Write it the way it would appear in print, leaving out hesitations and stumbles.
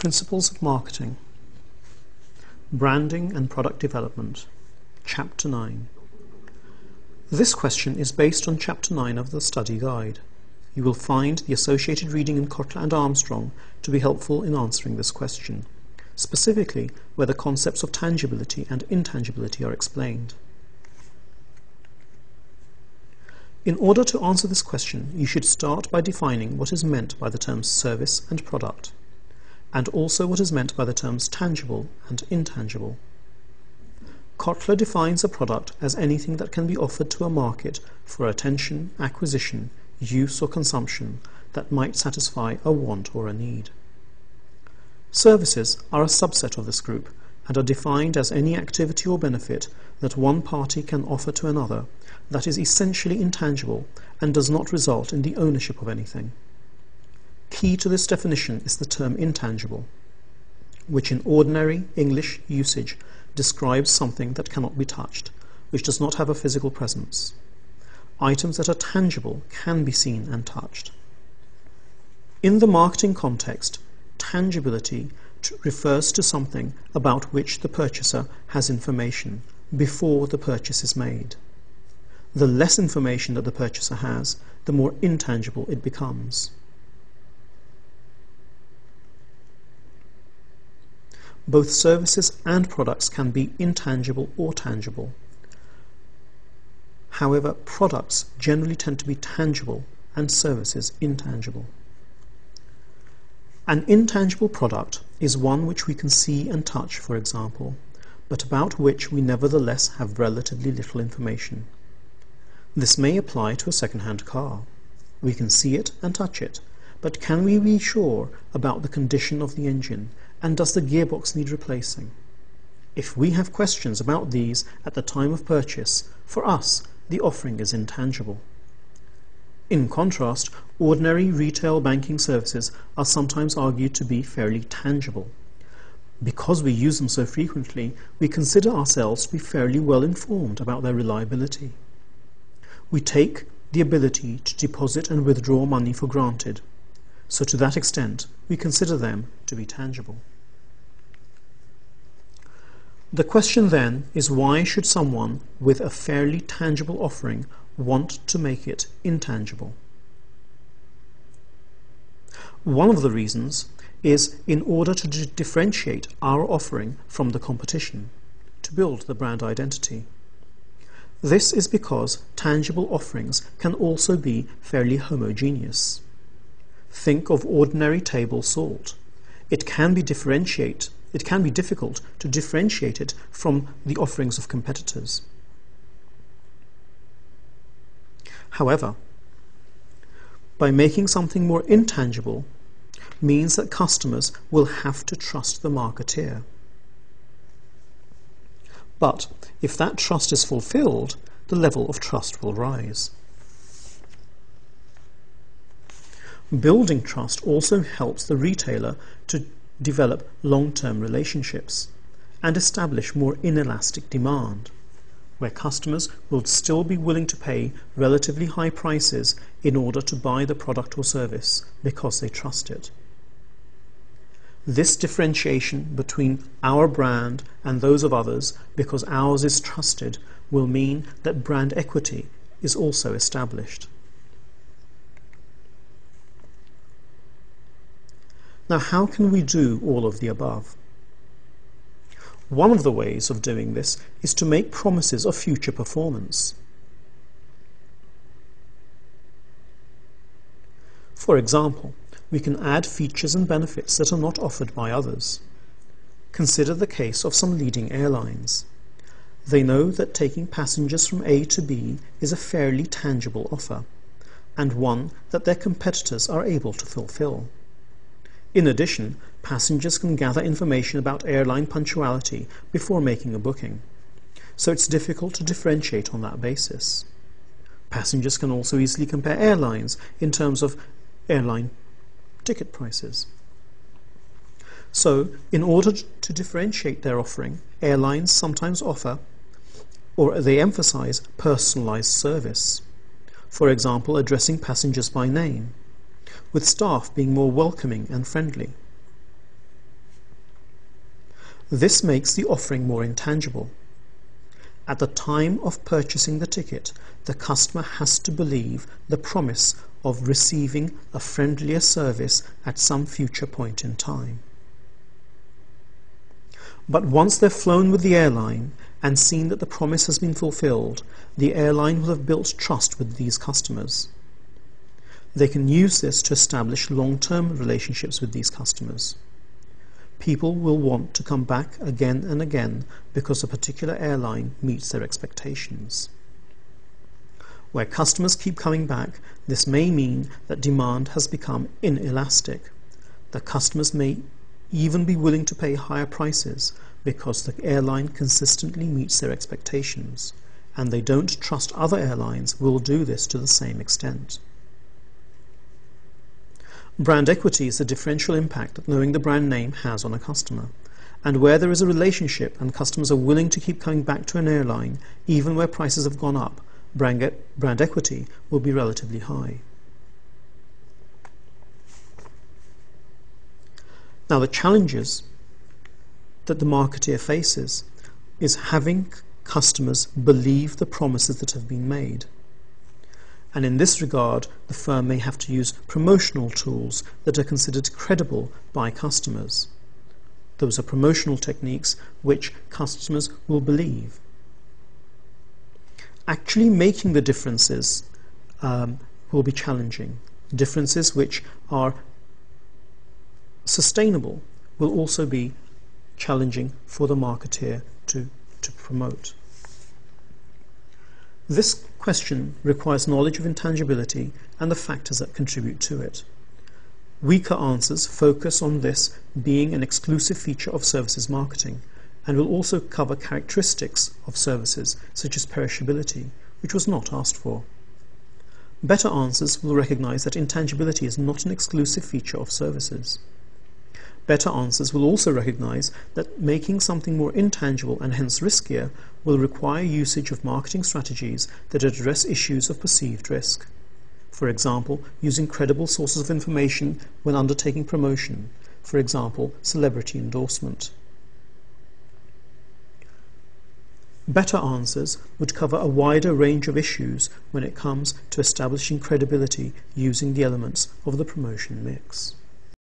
Principles of Marketing, Branding and Product Development, Chapter 9. This question is based on Chapter 9 of the study guide. You will find the associated reading in Kotler and Armstrong to be helpful in answering this question, specifically where the concepts of tangibility and intangibility are explained. In order to answer this question, you should start by defining what is meant by the terms service and product, and also what is meant by the terms tangible and intangible. Kotler defines a product as anything that can be offered to a market for attention, acquisition, use or consumption that might satisfy a want or a need. Services are a subset of this group and are defined as any activity or benefit that one party can offer to another that is essentially intangible and does not result in the ownership of anything. Key to this definition is the term intangible, which in ordinary English usage describes something that cannot be touched, which does not have a physical presence. Items that are tangible can be seen and touched. In the marketing context, tangibility refers to something about which the purchaser has information before the purchase is made. The less information that the purchaser has, the more intangible it becomes. Both services and products can be intangible or tangible. However, products generally tend to be tangible and services intangible. An intangible product is one which we can see and touch, for example, but about which we nevertheless have relatively little information. This may apply to a second-hand car. We can see it and touch it, but can we be sure about the condition of the engine, and does the gearbox need replacing? If we have questions about these at the time of purchase, for us, the offering is intangible. In contrast, ordinary retail banking services are sometimes argued to be fairly tangible. Because we use them so frequently, we consider ourselves to be fairly well informed about their reliability. We take the ability to deposit and withdraw money for granted, so to that extent we consider them to be tangible. The question then is, why should someone with a fairly tangible offering want to make it intangible? One of the reasons is in order to differentiate our offering from the competition, to build the brand identity. This is because tangible offerings can also be fairly homogeneous. Think of ordinary table salt. It can be difficult to differentiate it from the offerings of competitors. However, by making something more intangible means that customers will have to trust the marketeer. But if that trust is fulfilled, the level of trust will rise. Building trust also helps the retailer to develop long-term relationships and establish more inelastic demand, where customers will still be willing to pay relatively high prices in order to buy the product or service because they trust it. This differentiation between our brand and those of others, because ours is trusted, will mean that brand equity is also established. Now, how can we do all of the above? One of the ways of doing this is to make promises of future performance. For example, we can add features and benefits that are not offered by others. Consider the case of some leading airlines. They know that taking passengers from A to B is a fairly tangible offer, and one that their competitors are able to fulfill. In addition, passengers can gather information about airline punctuality before making a booking, so it's difficult to differentiate on that basis. Passengers can also easily compare airlines in terms of airline ticket prices. So, in order to differentiate their offering, airlines sometimes offer, or they emphasize, personalized service. For example, addressing passengers by name, with staff being more welcoming and friendly. This makes the offering more intangible. At the time of purchasing the ticket, the customer has to believe the promise of receiving a friendlier service at some future point in time. But once they've flown with the airline and seen that the promise has been fulfilled, the airline will have built trust with these customers. They can use this to establish long-term relationships with these customers. People will want to come back again and again because a particular airline meets their expectations. Where customers keep coming back, this may mean that demand has become inelastic. The customers may even be willing to pay higher prices because the airline consistently meets their expectations, and they don't trust other airlines will do this to the same extent. Brand equity is the differential impact that knowing the brand name has on a customer, and where there is a relationship and customers are willing to keep coming back to an airline even where prices have gone up, brand equity will be relatively high. Now, the challenges that the marketeer faces is having customers believe the promises that have been made. And in this regard, the firm may have to use promotional tools that are considered credible by customers. Those are promotional techniques which customers will believe. Actually making the differences will be challenging. Differences which are sustainable will also be challenging for the marketeer to promote. This question requires knowledge of intangibility and the factors that contribute to it. Weaker answers focus on this being an exclusive feature of services marketing, and will also cover characteristics of services such as perishability, which was not asked for. Better answers will recognize that intangibility is not an exclusive feature of services. Better answers will also recognize that making something more intangible and hence riskier will require usage of marketing strategies that address issues of perceived risk. For example, using credible sources of information when undertaking promotion, for example, celebrity endorsement. Better answers would cover a wider range of issues when it comes to establishing credibility using the elements of the promotion mix.